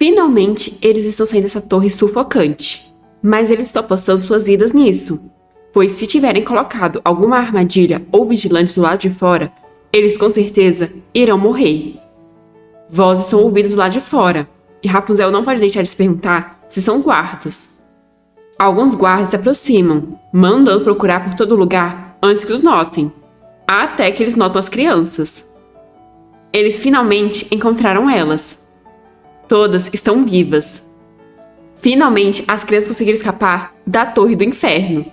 Finalmente, eles estão saindo dessa torre sufocante. Mas eles estão apostando suas vidas nisso. Pois se tiverem colocado alguma armadilha ou vigilante do lado de fora, eles com certeza irão morrer. Vozes são ouvidas do lado de fora, e Rapunzel não pode deixar de se perguntar se são guardas. Alguns guardas se aproximam, mandando procurar por todo lugar antes que os notem, até que eles notam as crianças. Eles finalmente encontraram elas. Todas estão vivas. Finalmente, as crianças conseguiram escapar da Torre do Inferno.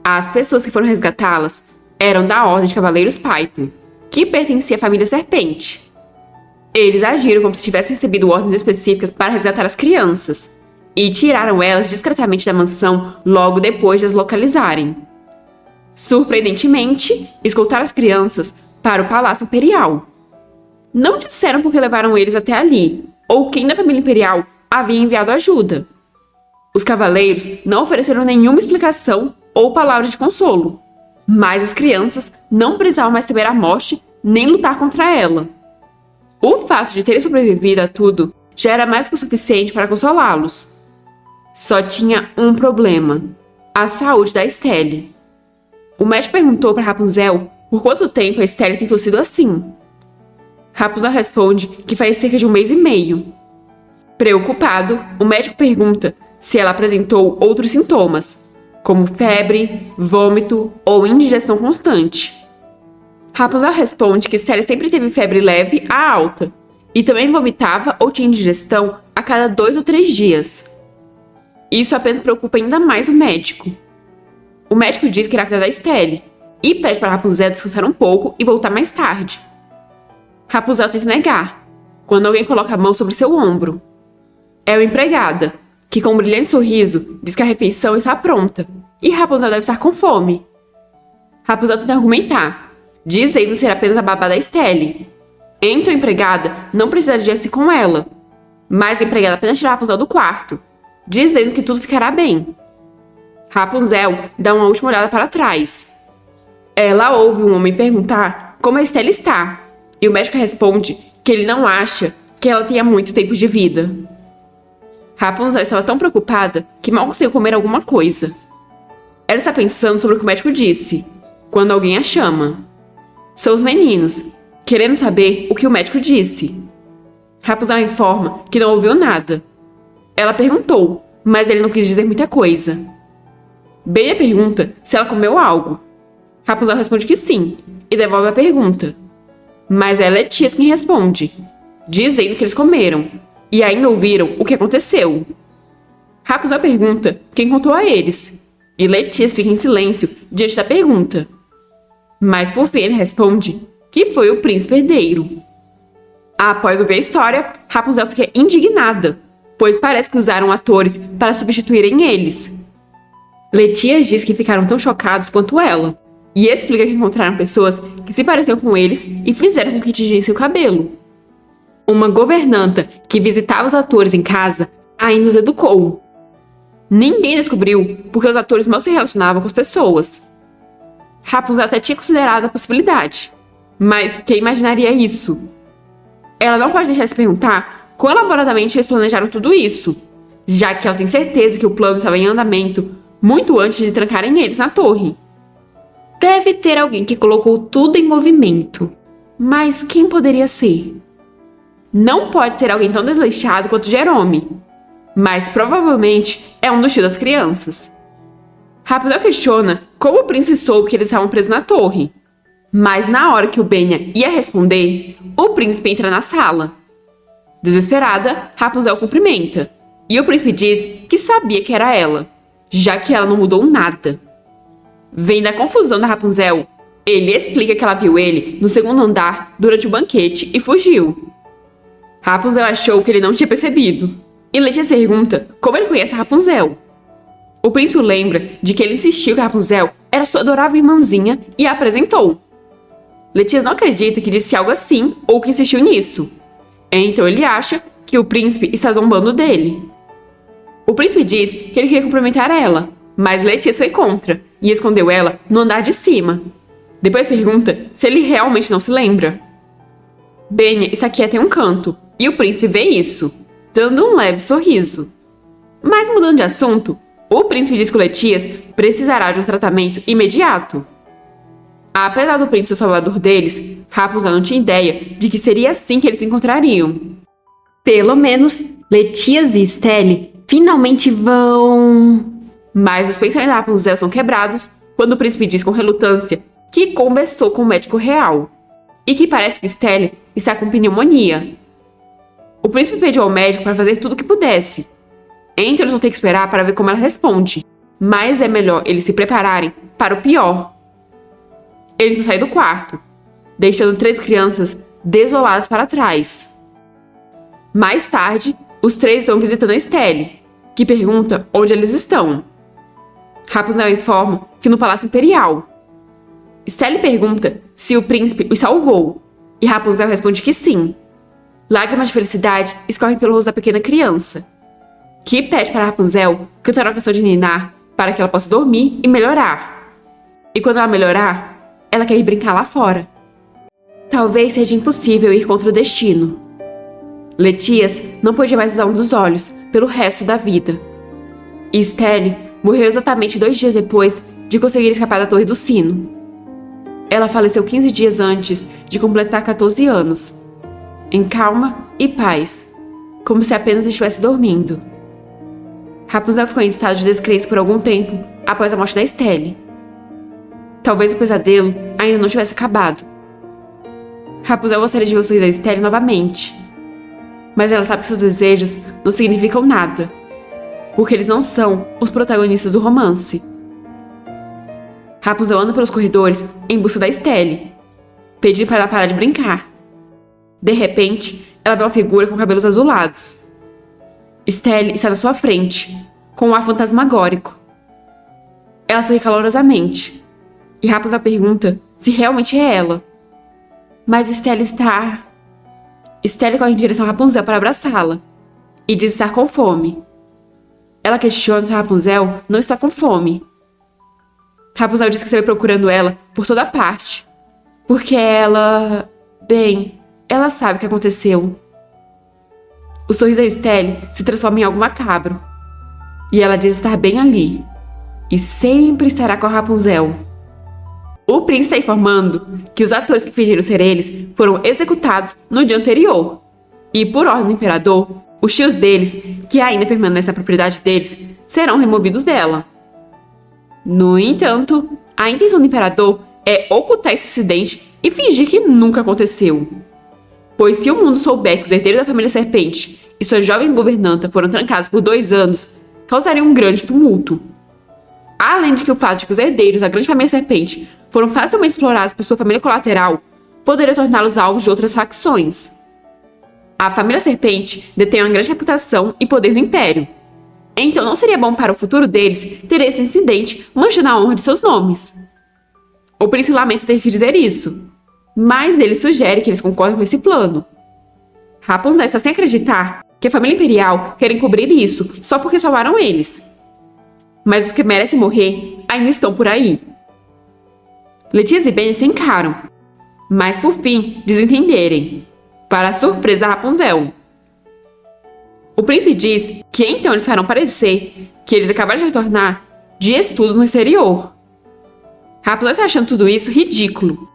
As pessoas que foram resgatá-las eram da Ordem de Cavaleiros Python, que pertencia à família Serpente. Eles agiram como se tivessem recebido ordens específicas para resgatar as crianças, e tiraram elas discretamente da mansão logo depois de as localizarem. Surpreendentemente, escoltaram as crianças para o Palácio Imperial. Não disseram por que levaram eles até ali, ou quem da família imperial havia enviado ajuda. Os cavaleiros não ofereceram nenhuma explicação ou palavra de consolo, mas as crianças não precisavam mais temer a morte nem lutar contra ela. O fato de terem sobrevivido a tudo já era mais que o suficiente para consolá-los. Só tinha um problema: a saúde da Estelle. O médico perguntou para Rapunzel por quanto tempo a Estelle tem sido assim. Rapunzel responde que faz cerca de 1 mês e meio. Preocupado, o médico pergunta se ela apresentou outros sintomas, como febre, vômito ou indigestão constante. Rapunzel responde que Estelle sempre teve febre leve a alta, e também vomitava ou tinha indigestão a cada 2 ou 3 dias. Isso apenas preocupa ainda mais o médico. O médico diz que irá cuidar da Estelle, e pede para Rapunzel descansar um pouco e voltar mais tarde. Rapunzel tenta negar, quando alguém coloca a mão sobre seu ombro. É uma empregada, que com um brilhante sorriso diz que a refeição está pronta, e Rapunzel deve estar com fome. Rapunzel tenta argumentar, dizendo ser apenas a babá da Estelle. Então a empregada não precisa de assim com ela, mas a empregada apenas tira Rapunzel do quarto, dizendo que tudo ficará bem. Rapunzel dá uma última olhada para trás. Ela ouve um homem perguntar como a Estelle está, e o médico responde que ele não acha que ela tenha muito tempo de vida. Rapunzel estava tão preocupada que mal conseguiu comer alguma coisa. Ela está pensando sobre o que o médico disse, quando alguém a chama. São os meninos, querendo saber o que o médico disse. Rapunzel informa que não ouviu nada. Ela perguntou, mas ele não quis dizer muita coisa. Benya pergunta se ela comeu algo. Rapunzel responde que sim, e devolve a pergunta. Mas é Letias quem responde, dizendo que eles comeram, e ainda ouviram o que aconteceu. Rapunzel pergunta quem contou a eles, e Letias fica em silêncio diante da pergunta. Mas por fim ele responde que foi o príncipe herdeiro. Após ouvir a história, Rapunzel fica indignada, pois parece que usaram atores para substituírem eles. Letias diz que ficaram tão chocados quanto ela, e explica que encontraram pessoas que se pareciam com eles e fizeram com que tingissem o cabelo. Uma governanta que visitava os atores em casa ainda os educou. Ninguém descobriu porque os atores mal se relacionavam com as pessoas. Rapunzel até tinha considerado a possibilidade, mas quem imaginaria isso? Ela não pode deixar de se perguntar quão elaboradamente eles planejaram tudo isso, já que ela tem certeza que o plano estava em andamento muito antes de trancarem eles na torre. Deve ter alguém que colocou tudo em movimento. Mas quem poderia ser? Não pode ser alguém tão desleixado quanto Jerome, mas provavelmente é um dos tios das crianças. Rapunzel questiona como o príncipe soube que eles estavam presos na torre. Mas na hora que o Benya ia responder, o príncipe entra na sala. Desesperada, Rapunzel cumprimenta, e o príncipe diz que sabia que era ela, já que ela não mudou nada. Vendo a confusão da Rapunzel, ele explica que ela viu ele no 2º andar durante o banquete e fugiu. Rapunzel achou que ele não tinha percebido, e Letias pergunta como ele conhece a Rapunzel. O príncipe lembra de que ele insistiu que a Rapunzel era sua adorável irmãzinha e a apresentou. Letias não acredita que disse algo assim ou que insistiu nisso. Então ele acha que o príncipe está zombando dele. O príncipe diz que ele queria cumprimentar ela, mas Letias foi contra e escondeu ela no andar de cima. Depois pergunta se ele realmente não se lembra. Benya está quieto em um canto, e o príncipe vê isso. dando um leve sorriso. Mas mudando de assunto, o príncipe diz que o Letias precisará de um tratamento imediato. Apesar do príncipe ser o salvador deles, Rapunzel não tinha ideia de que seria assim que eles se encontrariam. Pelo menos, Letias e Estelle finalmente vão... Mas os pensamentos da Rapunzel são quebrados quando o príncipe diz com relutância que conversou com o médico real e que parece que Estelle está com pneumonia. O príncipe pediu ao médico para fazer tudo o que pudesse. Então eles vão ter que esperar para ver como ela responde, mas é melhor eles se prepararem para o pior. Eles vão sair do quarto, deixando 3 crianças desoladas para trás. Mais tarde, os 3 estão visitando a Estelle, que pergunta onde eles estão. Rapunzel informa que no Palácio Imperial. Estelle pergunta se o príncipe os salvou, e Rapunzel responde que sim. Lágrimas de felicidade escorrem pelo rosto da pequena criança, que pede para Rapunzel cantar uma canção de ninar para que ela possa dormir e melhorar. E quando ela melhorar, ela quer ir brincar lá fora. Talvez seja impossível ir contra o destino. Letias não podia mais usar um dos olhos pelo resto da vida. E Estelle morreu exatamente 2 dias depois de conseguir escapar da Torre do Sino. Ela faleceu 15 dias antes de completar 14 anos, em calma e paz, como se apenas estivesse dormindo. Rapunzel ficou em estado de descrença por algum tempo após a morte da Estelle. Talvez o pesadelo ainda não tivesse acabado. Rapunzel gostaria de ver o sorriso da Estelle novamente, mas ela sabe que seus desejos não significam nada, porque eles não são os protagonistas do romance. Rapunzel anda pelos corredores em busca da Estelle, pedindo para ela parar de brincar. De repente, ela vê uma figura com cabelos azulados. Estelle está na sua frente, com um ar fantasmagórico. Ela sorri calorosamente, e Rapunzel pergunta se realmente é ela. Mas Estelle corre em direção a Rapunzel para abraçá-la, e diz estar com fome. Ela questiona se Rapunzel não está com fome. Rapunzel diz que esteve procurando ela por toda parte, porque ela sabe o que aconteceu. O sorriso da Estelle se transforma em algo macabro, e ela diz estar bem ali, e sempre estará com a Rapunzel. O príncipe está informando que os atores que fingiram ser eles foram executados no dia anterior, e por ordem do imperador, os tios deles, que ainda permanecem na propriedade deles, serão removidos dela. No entanto, a intenção do imperador é ocultar esse acidente e fingir que nunca aconteceu. Pois se o mundo souber que os herdeiros da família Serpente e sua jovem governanta foram trancados por 2 anos, causaria um grande tumulto. Além de que o fato de que os herdeiros da grande família Serpente foram facilmente explorados por sua família colateral poderia torná-los alvos de outras facções. A família Serpente detém uma grande reputação e poder no Império. Então não seria bom para o futuro deles ter esse incidente manchando a honra de seus nomes. O príncipe lamenta ter que dizer isso, mas ele sugere que eles concordem com esse plano. Rapunzel está sem acreditar que a família imperial quer encobrir isso só porque salvaram eles. Mas os que merecem morrer ainda estão por aí. Letias e Ben se encaram, mas por fim desentenderem, para a surpresa da Rapunzel. O príncipe diz que então eles farão parecer que eles acabaram de retornar de estudos no exterior. Rapunzel está achando tudo isso ridículo.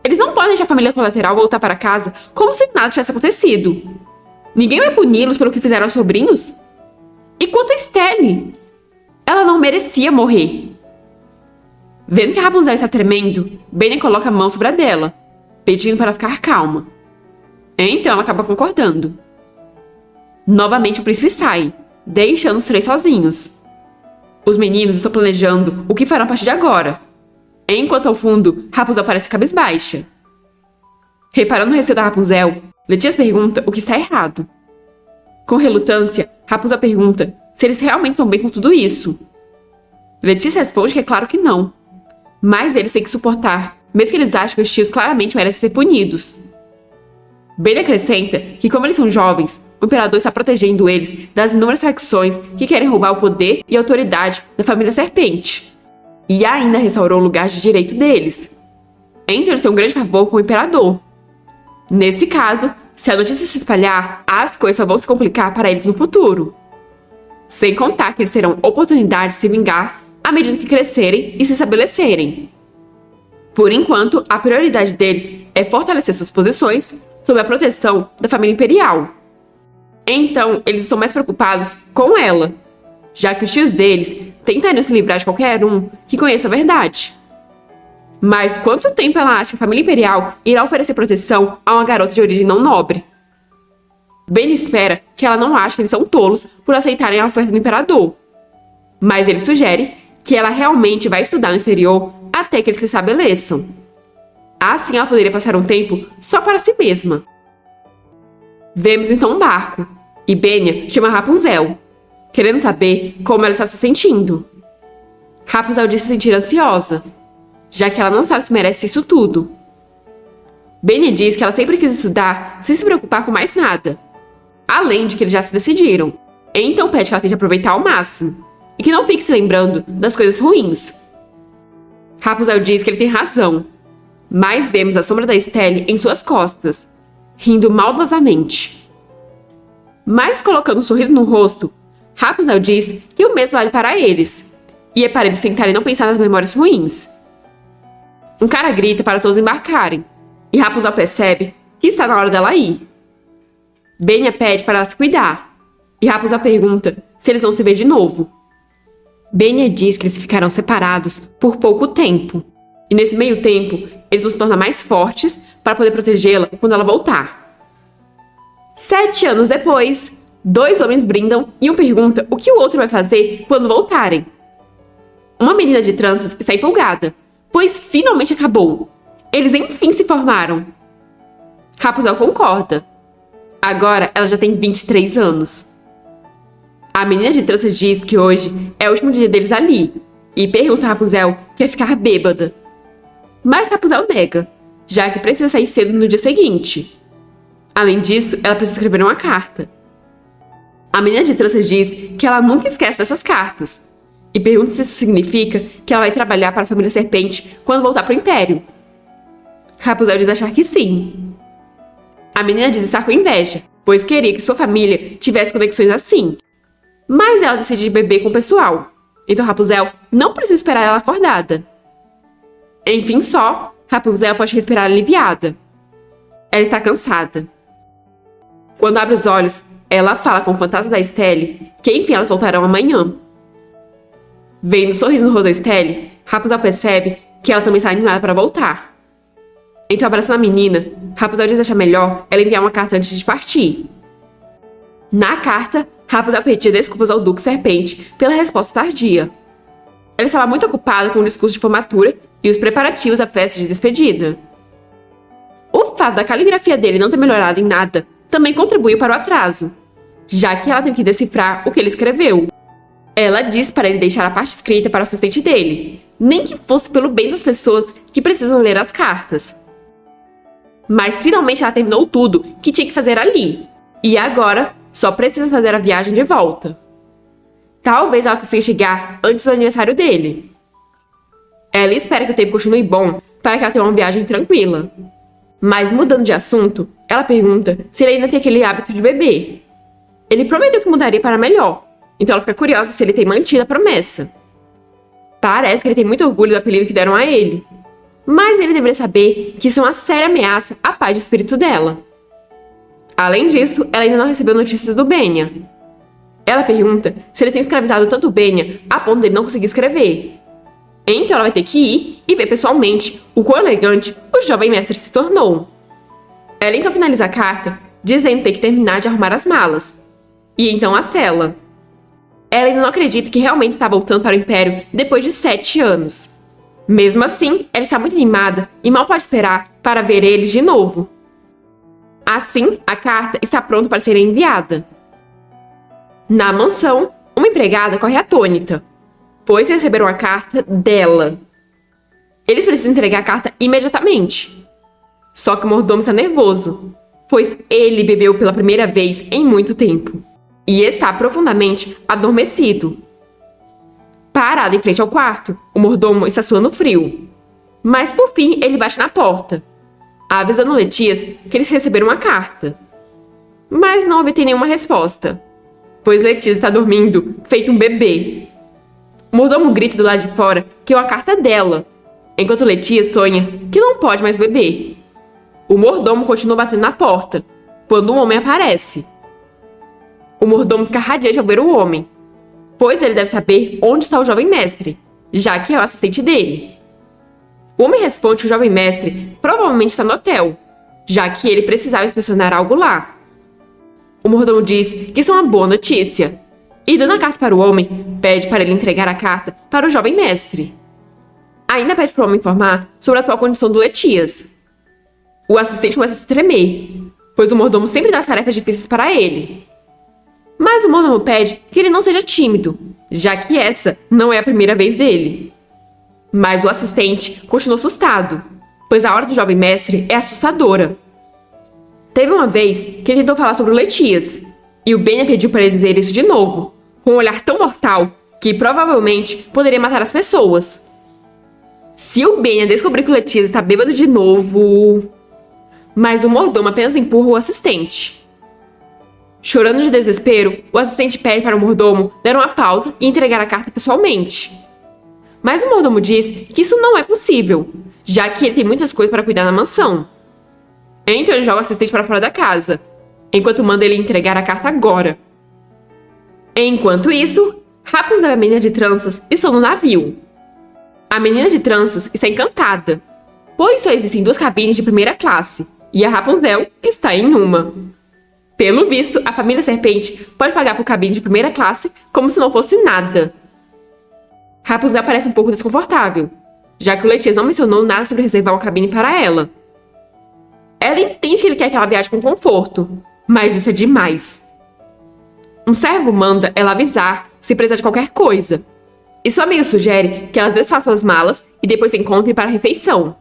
Eles não podem deixar a família colateral voltar para casa como se nada tivesse acontecido. Ninguém vai puni-los pelo que fizeram aos sobrinhos? E quanto a Estelle? Ela não merecia morrer. Vendo que a Rapunzel está tremendo, Ben coloca a mão sobre a dela, pedindo para ficar calma. Então ela acaba concordando. Novamente o príncipe sai, deixando os 3 sozinhos. Os meninos estão planejando o que farão a partir de agora, enquanto ao fundo Rapunzel parece cabisbaixa. Reparando no receio da Rapunzel, Letias pergunta o que está errado. Com relutância, Rapunzel pergunta se eles realmente estão bem com tudo isso. Letias responde que é claro que não, mas eles têm que suportar, mesmo que eles achem que os tios claramente merecem ser punidos. Ben acrescenta que, como eles são jovens, o imperador está protegendo eles das inúmeras facções que querem roubar o poder e a autoridade da família Serpente. E ainda restaurou o lugar de direito deles. Então eles têm um grande favor com o imperador. Nesse caso, se a notícia se espalhar, as coisas só vão se complicar para eles no futuro. Sem contar que eles terão oportunidade de se vingar à medida que crescerem e se estabelecerem. Por enquanto, a prioridade deles é fortalecer suas posições sob a proteção da família imperial. Então, eles estão mais preocupados com ela, já que os tios deles tentariam se livrar de qualquer um que conheça a verdade. Mas quanto tempo ela acha que a família imperial irá oferecer proteção a uma garota de origem não nobre? Ben espera que ela não ache que eles são tolos por aceitarem a oferta do imperador. Mas ele sugere que ela realmente vai estudar no exterior até que eles se estabeleçam. Assim ela poderia passar um tempo só para si mesma. Vemos então um barco, e Benya chama Rapunzel, querendo saber como ela está se sentindo. Rapunzel diz se sentir ansiosa, já que ela não sabe se merece isso tudo. Benya diz que ela sempre quis estudar sem se preocupar com mais nada, além de que eles já se decidiram. Então pede que ela tente aproveitar ao máximo, e que não fique se lembrando das coisas ruins. Rapunzel diz que ele tem razão, mas vemos a sombra da Estelle em suas costas, rindo maldosamente. Mas colocando um sorriso no rosto, Rapunzel diz que o mesmo vale para eles, e é para eles tentarem não pensar nas memórias ruins. Um cara grita para todos embarcarem, e Rapunzel percebe que está na hora dela ir. Benya pede para ela se cuidar, e Rapunzel pergunta se eles vão se ver de novo. Benya diz que eles ficarão separados por pouco tempo, e nesse meio tempo, eles vão se tornar mais fortes para poder protegê-la quando ela voltar. 7 anos depois, 2 homens brindam e um pergunta o que o outro vai fazer quando voltarem. Uma menina de tranças está empolgada, pois finalmente acabou. Eles enfim se formaram. Rapunzel concorda. Agora ela já tem 23 anos. A menina de tranças diz que hoje é o último dia deles ali e pergunta a Rapunzel que vai ficar bêbada. Mas Rapunzel nega, já que precisa sair cedo no dia seguinte. Além disso, ela precisa escrever uma carta. A menina de tranças diz que ela nunca esquece dessas cartas e pergunta se isso significa que ela vai trabalhar para a família Serpente quando voltar para o Império. Rapunzel diz achar que sim. A menina diz estar com inveja, pois queria que sua família tivesse conexões assim. Mas ela decide beber com o pessoal, então Rapunzel não precisa esperar ela acordada. Enfim só, Rapunzel pode respirar aliviada. Ela está cansada. Quando abre os olhos, ela fala com o fantasma da Estelle que enfim elas voltarão amanhã. Vendo o sorriso no rosto da Estelle, Rapunzel percebe que ela também está animada para voltar. Então, abraçando a menina, Rapunzel diz achar melhor ela enviar uma carta antes de partir. Na carta, Rapunzel pedia desculpas ao Duque Serpente pela resposta tardia. Ela estava muito ocupada com o discurso de formatura e os preparativos da festa de despedida. O fato da caligrafia dele não ter melhorado em nada também contribuiu para o atraso, já que ela teve que decifrar o que ele escreveu. Ela disse para ele deixar a parte escrita para o assistente dele, nem que fosse pelo bem das pessoas que precisam ler as cartas. Mas finalmente ela terminou tudo que tinha que fazer ali, e agora só precisa fazer a viagem de volta. Talvez ela consiga chegar antes do aniversário dele. Ela espera que o tempo continue bom para que ela tenha uma viagem tranquila. Mas mudando de assunto, ela pergunta se ele ainda tem aquele hábito de beber. Ele prometeu que mudaria para melhor, então ela fica curiosa se ele tem mantido a promessa. Parece que ele tem muito orgulho do apelido que deram a ele, mas ele deveria saber que isso é uma séria ameaça à paz de espírito dela. Além disso, ela ainda não recebeu notícias do Benya. Ela pergunta se ele tem escravizado tanto o Benya a ponto de ele não conseguir escrever. Então ela vai ter que ir e ver pessoalmente o quão elegante o jovem mestre se tornou. Ela então finaliza a carta dizendo que tem que terminar de arrumar as malas. E então a sela. Ela ainda não acredita que realmente está voltando para o Império depois de 7 anos. Mesmo assim, ela está muito animada e mal pode esperar para ver eles de novo. Assim, a carta está pronta para ser enviada. Na mansão, uma empregada corre atônita, pois receberam a carta dela. Eles precisam entregar a carta imediatamente. Só que o mordomo está nervoso, pois ele bebeu pela primeira vez em muito tempo e está profundamente adormecido. Parado em frente ao quarto, o mordomo está suando frio. Mas por fim ele bate na porta, avisando Letias que eles receberam uma carta. mas não obtém nenhuma resposta, pois Letícia está dormindo feito um bebê. O mordomo grita do lado de fora que é uma carta dela, enquanto Letícia sonha que não pode mais beber. O mordomo continua batendo na porta, quando um homem aparece. O mordomo fica radiante ao ver o homem, pois ele deve saber onde está o jovem mestre, já que é o assistente dele. O homem responde que o jovem mestre provavelmente está no hotel, já que ele precisava inspecionar algo lá. O mordomo diz que isso é uma boa notícia, e dando a carta para o homem, pede para ele entregar a carta para o jovem mestre. Ainda pede para o homem informar sobre a atual condição do Letias. O assistente começa a se tremer, pois o mordomo sempre dá tarefas difíceis para ele. Mas o mordomo pede que ele não seja tímido, já que essa não é a primeira vez dele. Mas o assistente continua assustado, pois a hora do jovem mestre é assustadora. Teve uma vez que ele tentou falar sobre o Letias, e o Benha pediu para ele dizer isso de novo, com um olhar tão mortal que provavelmente poderia matar as pessoas. Se o Benha descobrir que o Letias está bêbado de novo... Mas o mordomo apenas empurra o assistente. Chorando de desespero, o assistente pede para o mordomo dar uma pausa e entregar a carta pessoalmente. Mas o mordomo diz que isso não é possível, já que ele tem muitas coisas para cuidar na mansão. Então ele joga o assistente para fora da casa, enquanto manda ele entregar a carta agora. Enquanto isso, Rapunzel e a menina de tranças estão no navio. A menina de tranças está encantada, pois só existem 2 cabines de primeira classe, e a Rapunzel está em uma. Pelo visto, a família Serpente pode pagar por cabine de primeira classe como se não fosse nada. Rapunzel parece um pouco desconfortável, já que o Letias não mencionou nada sobre reservar uma cabine para ela. Ela entende que ele quer que ela viaje com conforto, mas isso é demais. Um servo manda ela avisar se precisar de qualquer coisa, e sua amiga sugere que elas desfaçam as malas e depois se encontrem para a refeição.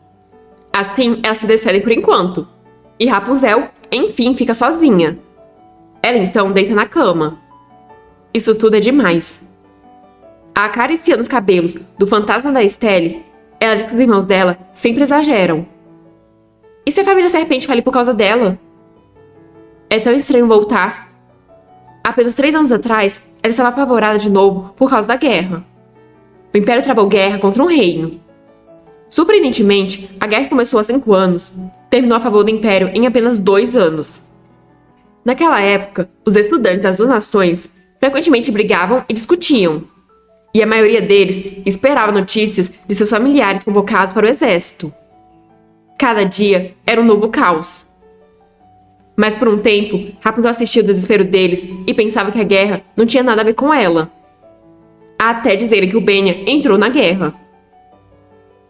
Assim, elas se despedem por enquanto, e Rapunzel, enfim, fica sozinha. Ela então deita na cama. Isso tudo é demais. Acariciando os cabelos do fantasma da Estelle, ela diz que os irmãos dela sempre exageram. E se a família Serpente fale por causa dela? É tão estranho voltar. Apenas 3 anos atrás, ela estava apavorada de novo por causa da guerra. O Império travou guerra contra um reino. Surpreendentemente, a guerra que começou há 5 anos terminou a favor do Império em apenas 2 anos. Naquela época, os estudantes das 2 nações frequentemente brigavam e discutiam, e a maioria deles esperava notícias de seus familiares convocados para o exército. Cada dia era um novo caos. Mas por um tempo, Rapunzel assistia ao desespero deles e pensava que a guerra não tinha nada a ver com ela. Até dizerem que o Benha entrou na guerra.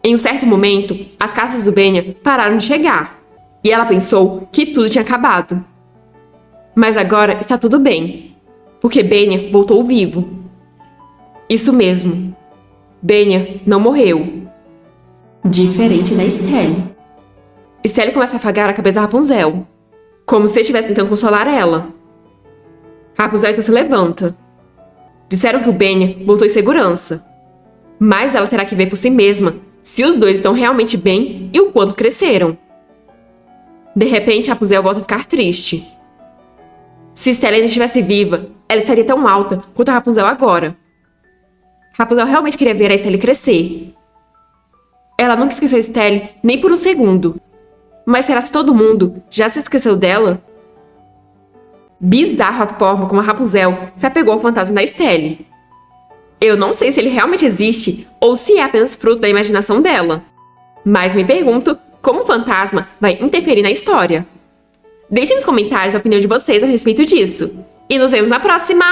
Em um certo momento, as cartas do Benha pararam de chegar, e ela pensou que tudo tinha acabado. Mas agora está tudo bem, porque Benha voltou vivo. Isso mesmo, Benha não morreu. Diferente da Estelle. Estelle começa a afagar a cabeça da Rapunzel, como se estivesse tentando consolar ela. Rapunzel então se levanta. Disseram que o Benha voltou em segurança, mas ela terá que ver por si mesma se os dois estão realmente bem e o quanto cresceram. De repente, Rapunzel volta a ficar triste. Se Estelle ainda estivesse viva, ela estaria tão alta quanto a Rapunzel agora. Rapunzel realmente queria ver a Estelle crescer. Ela nunca esqueceu a Estelle nem por um segundo. Mas será que todo mundo já se esqueceu dela? Bizarra a forma como a Rapunzel se apegou ao fantasma da Estelle. Eu não sei se ele realmente existe ou se é apenas fruto da imaginação dela. Mas me pergunto como o fantasma vai interferir na história. Deixem nos comentários a opinião de vocês a respeito disso. E nos vemos na próxima!